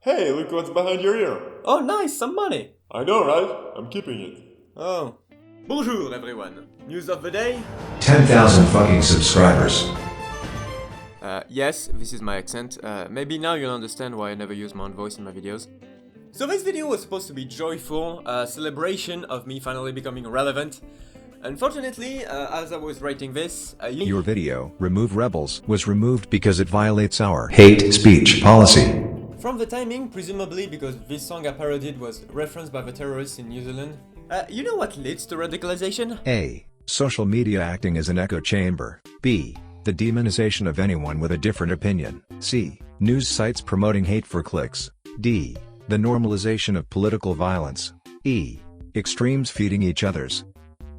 Hey, look what's behind your ear. Oh nice, some money! I know, right? I'm keeping it. Oh. Bonjour everyone. News of the day? 10,000 fucking subscribers. Yes, this is my accent. Maybe now you'll understand why I never use my own voice in my videos. So this video was supposed to be joyful, a celebration of me finally becoming relevant. Unfortunately, as I was writing this, Your video, Remove Rebels, was removed because it violates our hate speech policy. From the timing, presumably because this song I parodied was referenced by the terrorists in New Zealand. You know what leads to radicalization? A. Social media acting as an echo chamber. B. The demonization of anyone with a different opinion. C. News sites promoting hate for clicks. D. The normalization of political violence. E. Extremes feeding each others.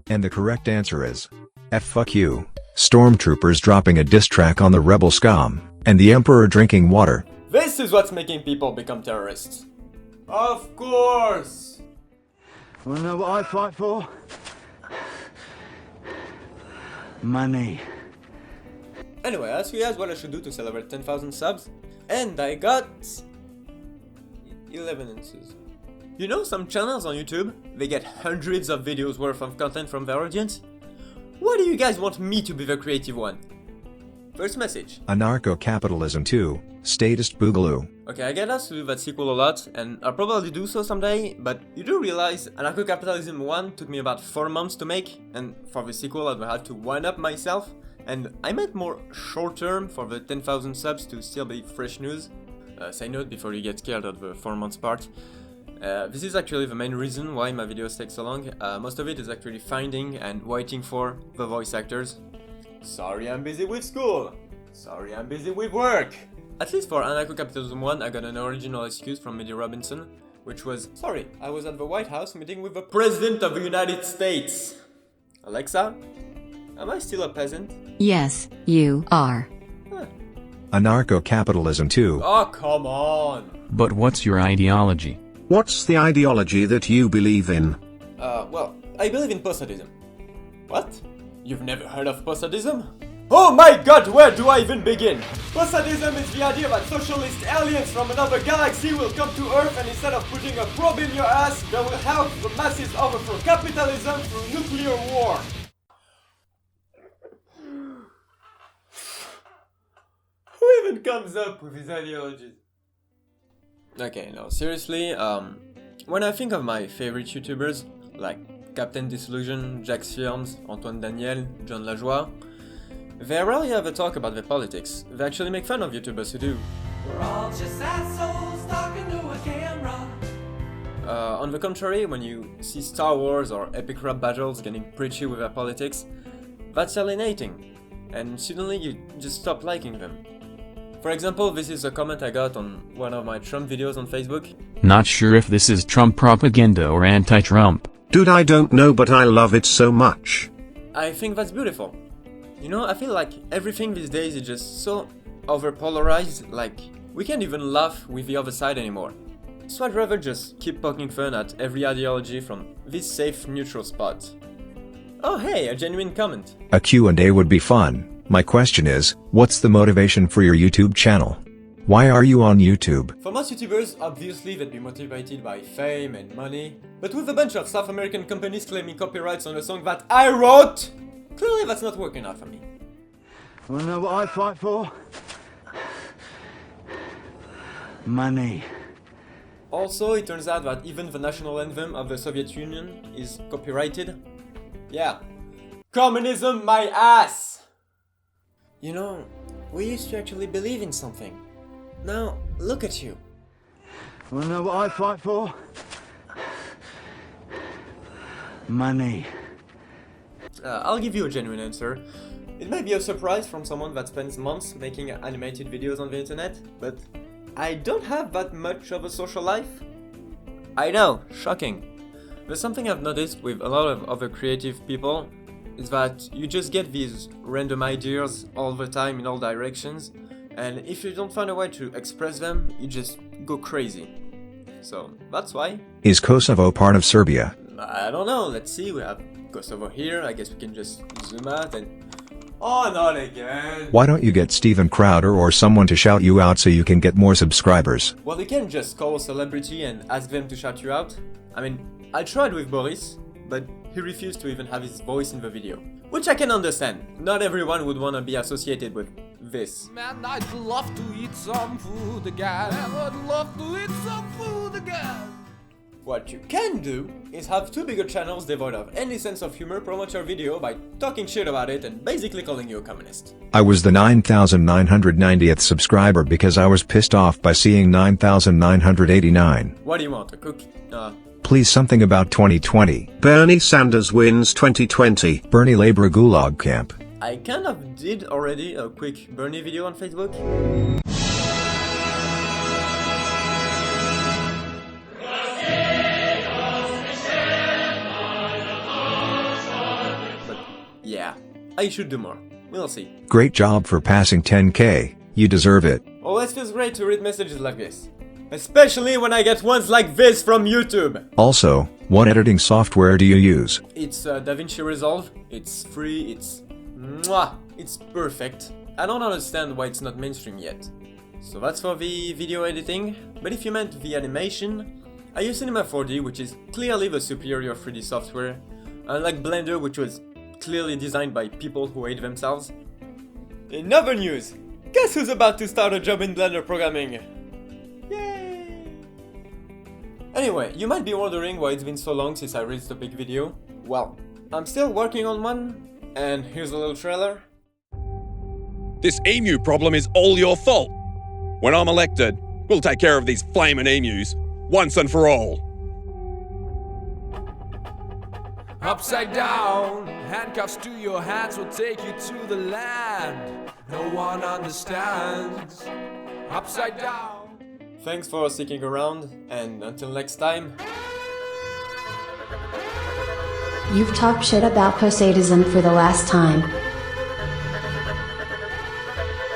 And the correct answer is F. Fuck you. Stormtroopers dropping a diss track on the rebel scum, and the Emperor drinking water. This is what's making people become terrorists. Of course! Wanna know what I fight for? Money. Anyway, I asked you guys what I should do to celebrate 10,000 subs, and I got 11 answers. You know, some channels on YouTube, they get hundreds of videos worth of content from their audience. Why do you guys want me to be the creative one? First message. Anarcho-Capitalism 2, Statist Boogaloo. Okay, I get asked to do that sequel a lot, and I'll probably do so someday, but you do realize Anarcho-Capitalism 1 took me about 4 months to make, and for the sequel I had to wind up myself, and I meant more short term for the 10,000 subs to still be fresh news. Side note before you get scared of the 4 months part. This is actually the main reason why my videos take so long. Most of it is actually finding and waiting for the voice actors. Sorry I'm busy with school. Sorry I'm busy with work. At least for Anarcho-Capitalism 1 I got an original excuse from Meddy Robinson, which was, sorry, I was at the White House meeting with the President of the United States. Alexa, am I still a peasant? Yes, you are. Anarcho-Capitalism 2. Oh, come on! But what's your ideology? What's the ideology that you believe in? Well, I believe in postsadism. What? You've never heard of postsadism? Oh my god, where do I even begin? Postsadism is the idea that socialist aliens from another galaxy will come to Earth and instead of putting a probe in your ass, they will help the masses overthrow capitalism through nuclear war. Who even comes up with these ideologies? Okay, no, seriously, when I think of my favorite YouTubers, like Captain Disillusion, Jax Films, Antoine Daniel, John Lajoie, they rarely ever talk about their politics. They actually make fun of YouTubers who do. We're all just assholes talking to a camera. On the contrary, when you see Star Wars or epic rap battles getting preachy with their politics, that's alienating, and suddenly you just stop liking them. For example, this is a comment I got on one of my Trump videos on Facebook. Not sure if this is Trump propaganda or anti-Trump. Dude, I don't know, but I love it so much. I think that's beautiful. You know, I feel like everything these days is just so overpolarized, like we can't even laugh with the other side anymore. So I'd rather just keep poking fun at every ideology from this safe, neutral spot. Oh hey, a genuine comment. A Q&A would be fun. My question is, what's the motivation for your YouTube channel? Why are you on YouTube? For most YouTubers, obviously they'd be motivated by fame and money, but with a bunch of South American companies claiming copyrights on a song that I wrote, clearly that's not working out for me. Wanna know what I fight for? Money. Also, it turns out that even the national anthem of the Soviet Union is copyrighted. Yeah. Communism, my ass! You know, we used to actually believe in something. Now, look at you. Wanna know what I fight for? Money. I'll give you a genuine answer. It may be a surprise from someone that spends months making animated videos on the internet, but I don't have that much of a social life. I know, shocking. There's something I've noticed with a lot of other creative people, is that you just get these random ideas all the time in all directions, and if you don't find a way to express them, you just go crazy. So that's why. Is Kosovo part of Serbia? I don't know, let's see, we have Kosovo here, I guess we can just zoom out and... Oh, not again. Why don't you get Steven Crowder or someone to shout you out so you can get more subscribers? Well, you can just call a celebrity and ask them to shout you out. I mean, I tried with Boris, but he refused to even have his voice in the video. Which I can understand. Not everyone would want to be associated with this. Man, I'd love to eat some food again. I would love to eat some food again. What you can do is have two bigger channels devoid of any sense of humor promote your video by talking shit about it and basically calling you a communist. I was the 9,990th subscriber because I was pissed off by seeing 9,989. What do you want, a cookie? Please something about 2020. Bernie Sanders wins 2020. Bernie Labor Gulag Camp. I kind of did already a quick Bernie video on Facebook. Yeah, I should do more. We'll see. Great job for passing 10K. You deserve it. Always feels great to read messages like this. Especially when I get ones like this from YouTube. Also, what editing software do you use? It's DaVinci Resolve. It's free. It's mwah. It's perfect. I don't understand why it's not mainstream yet. So that's for the video editing. But if you meant the animation, I use Cinema 4D, which is clearly the superior 3D software. Unlike Blender, which was clearly designed by people who hate themselves. In other news, guess who's about to start a job in Blender programming? Yay! Anyway, you might be wondering why it's been so long since I released a big video. Well, I'm still working on one, and here's a little trailer. This emu problem is all your fault. When I'm elected, we'll take care of these flaming emus, once and for all. Upside down, handcuffs to your hands will take you to the land no one understands. Upside down. Thanks for sticking around, and until next time. You've talked shit about posadism for the last time.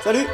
Salut!